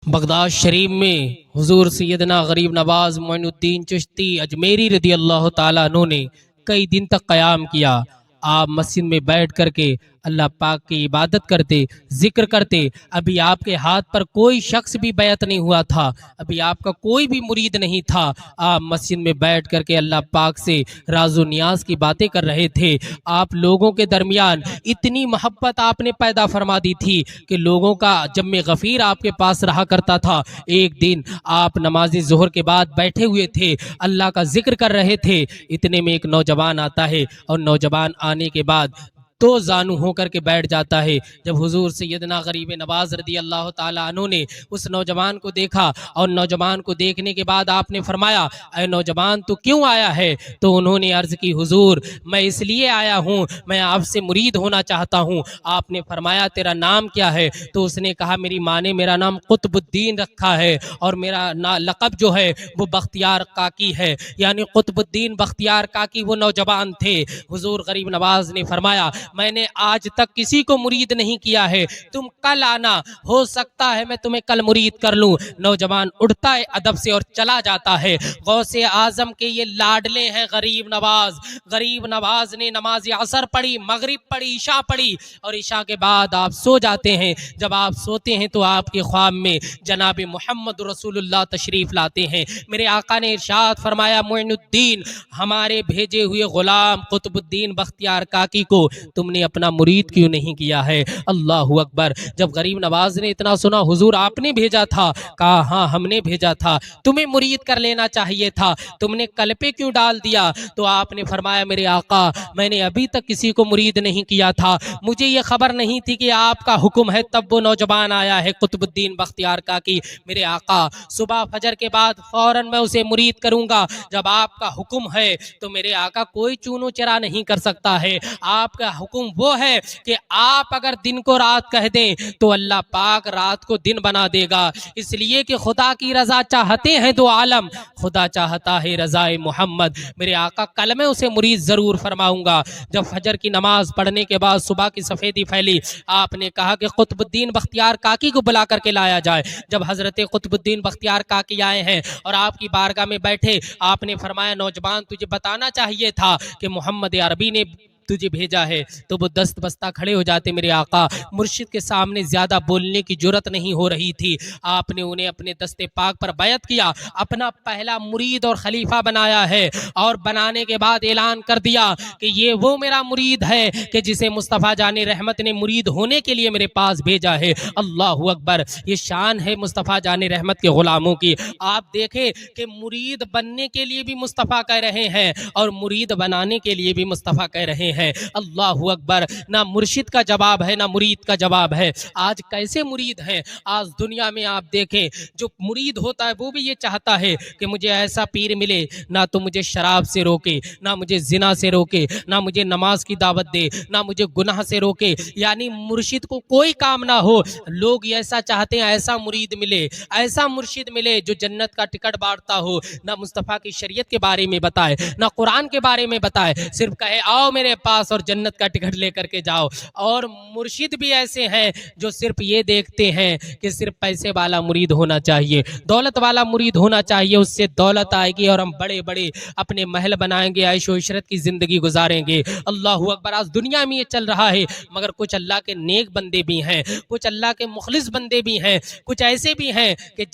Baghdad شریف میں حضور سیدنا غریب نواز معین الدین چشتی اجمیری رضی اللہ تعالیٰ عنہ نے کئی دن تک قیام کیا۔ آپ مسجد میں بیٹھ کر کے اللہ پاک کی عبادت کرتے، ذکر کرتے۔ ابھی آپ کے ہاتھ پر کوئی شخص بھی بیعت نہیں ہوا تھا، ابھی آپ کا کوئی بھی مرید نہیں تھا۔ آپ مسجد میں بیٹھ کر کے اللہ پاک سے راز و نیاز کی باتیں کر رہے تھے۔ آپ لوگوں کے درمیان اتنی محبت آپ نے پیدا فرما دی تھی کہ لوگوں کا جم غفیر آپ کے پاس رہا کرتا تھا۔ ایک دن آپ نماز ظہر کے بعد بیٹھے ہوئے تھے، اللہ کا ذکر کر رہے تھے، اتنے میں ایک نوجوان آتا ہے اور نوجوان آنے کے بعد دو زانو ہو کر کے بیٹھ جاتا ہے۔ جب حضور سیدنا غریب نواز رضی اللہ تعالیٰ عنہ نے اس نوجوان کو دیکھا اور نوجوان کو دیکھنے کے بعد آپ نے فرمایا، اے نوجوان تو کیوں آیا ہے؟ تو انہوں نے عرض کی، حضور میں اس لیے آیا ہوں، میں آپ سے مرید ہونا چاہتا ہوں۔ آپ نے فرمایا تیرا نام کیا ہے؟ تو اس نے کہا میری ماں نے میرا نام قطب الدین رکھا ہے اور میرا لقب جو ہے وہ بختیار کاکی ہے، یعنی قطب الدین بختیار کاکی وہ نوجوان تھے۔ حضور غریب نواز نے فرمایا میں نے آج تک کسی کو مرید نہیں کیا ہے، تم کل آنا، ہو سکتا ہے میں تمہیں کل مرید کر لوں۔ نوجوان اٹھتا ہے ادب سے اور چلا جاتا ہے۔ غوث اعظم کے یہ لاڈلے ہیں غریب نواز۔ غریب نواز نے نماز عصر پڑھی، مغرب پڑھی، عشاء پڑھی اور عشاء کے بعد آپ سو جاتے ہیں۔ جب آپ سوتے ہیں تو آپ کے خواب میں جناب محمد رسول اللہ تشریف لاتے ہیں۔ میرے آقا نے ارشاد فرمایا، معین الدین ہمارے بھیجے ہوئے غلام قطب الدین بختیار کاکی کو تم نے اپنا مرید کیوں نہیں کیا ہے؟ اللہ اکبر۔ جب غریب نواز نے اتنا سنا، حضور آپ نے بھیجا تھا؟ کہا ہاں ہم نے بھیجا تھا، تمہیں مرید کر لینا چاہیے تھا، تم نے کل پہ کیوں ڈال دیا؟ تو آپ نے فرمایا میرے آقا میں نے ابھی تک کسی کو مرید نہیں کیا تھا، مجھے یہ خبر نہیں تھی کہ آپ کا حکم ہے، تب وہ نوجوان آیا ہے قطب الدین بختیار کاکی۔ میرے آقا صبح فجر کے بعد فوراً میں اسے مرید کروں گا، جب آپ کا حکم ہے تو میرے آقا کوئی چونو چرا نہیں کر سکتا ہے۔ آپ کا حکم وہ ہے کہ آپ اگر دن کو رات کہہ دیں تو اللہ پاک رات کو دن بنا دے گا، اس لیے کہ خدا کی رضا چاہتے ہیں دو عالم، خدا چاہتا ہے رضا محمد۔ میرے آقا کل میں اسے مرید ضرور فرماؤں گا۔ جب فجر کی نماز پڑھنے کے بعد صبح کی سفیدی پھیلی، آپ نے کہا کہ قطب الدین بختیار کاکی کو بلا کر کے لایا جائے۔ جب حضرت قطب الدین بختیار کاکی آئے ہیں اور آپ کی بارگاہ میں بیٹھے، آپ نے فرمایا نوجوان تجھے بتانا چاہیے تھا کہ محمد عربی نے تجھے بھیجا ہے۔ تو وہ دست بستہ کھڑے ہو جاتے۔ میرے آقا مرشد کے سامنے زیادہ بولنے کی جرت نہیں ہو رہی تھی۔ آپ نے انہیں اپنے دست پاک پر بیعت کیا، اپنا پہلا مرید اور خلیفہ بنایا ہے، اور بنانے کے بعد اعلان کر دیا کہ یہ وہ میرا مرید ہے کہ جسے مصطفیٰ جان رحمت نے مرید ہونے کے لیے میرے پاس بھیجا ہے۔ اللہ اکبر۔ یہ شان ہے مصطفیٰ جان رحمت کے غلاموں کی۔ آپ دیکھیں کہ مرید بننے کے لیے بھی مصطفیٰ کہہ رہے ہیں اور مرید بنانے کے لیے بھی مصطفیٰ کہہ رہے ہیں۔ اللہ اکبر۔ نہ مرشد کا جواب ہے نہ مرید کا جواب ہے۔ آج کیسے مرید ہیں؟ آج دنیا میں آپ دیکھیں جو مرید ہوتا ہے وہ بھی یہ چاہتا ہے کہ مجھے ایسا پیر ملے نہ تو مجھے شراب سے روکے، نہ مجھے زنا سے روکے، نہ مجھے نماز کی دعوت دے، نہ مجھے گناہ سے روکے، یعنی مرشد کو کوئی کام نہ ہو۔ لوگ ایسا چاہتے ہیں ایسا مرید ملے، ایسا مرشد ملے جو جنت کا ٹکٹ بانٹتا ہو، نہ مصطفیٰ کی شریعت کے بارے میں بتائے، نہ قرآن کے بارے میں بتائے، صرف کہے آؤ میرے پاس اور جنت کا ٹکٹ لے کر کے جاؤ۔ اور مرشد بھی ایسے ہیں جو صرف یہ دیکھتے ہیں کہ صرف پیسے والا مرید ہونا چاہیے، دولت والا مرید ہونا چاہیے، اس سے دولت آئے گی اور ہم بڑے بڑے اپنے محل بنائیں گے، عیش و عشرت کی زندگی گزاریں گے۔ اللہ اکبر۔ آج دنیا میں یہ چل رہا ہے، مگر کچھ اللہ کے نیک بندے بھی ہیں، کچھ اللہ کے مخلص بندے بھی ہیں، کچھ ایسے بھی ہیں کہ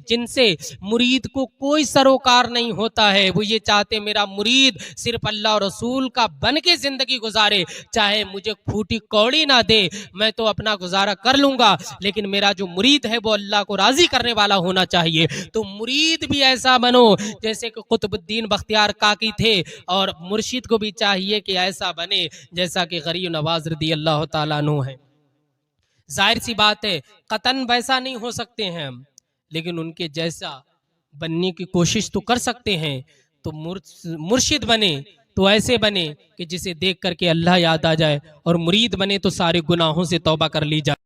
جن سے مرید کو کوئی سروکار نہیں ہوتا ہے۔ وہ یہ چاہتے میرا مرید صرف اللہ اور رسول کا بن کے زندگی گزارے، چاہے مجھے پھوٹی کوڑی نہ دے، میں تو اپنا گزارا کر لوں گا، لیکن میرا جو مرید ہے وہ اللہ کو راضی کرنے والا ہونا چاہیے۔ تو مرید بھی ایسا بنو جیسے کہ قطب الدین بختیار کاکی تھے، اور مرشد کو بھی چاہیے کہ ایسا بنے جیسا کہ غریب نواز رضی اللہ تعالیٰ عنہ ہے۔ ظاہر سی بات ہے قطعاً ویسا نہیں ہو سکتے ہیں ہم، لیکن ان کے جیسا بننے کی کوشش تو کر سکتے ہیں۔ تو مرشد بنے تو ایسے بنے کہ جسے دیکھ کر کے اللہ یاد آ جائے، اور مرید بنے تو سارے گناہوں سے توبہ کر لی جائے۔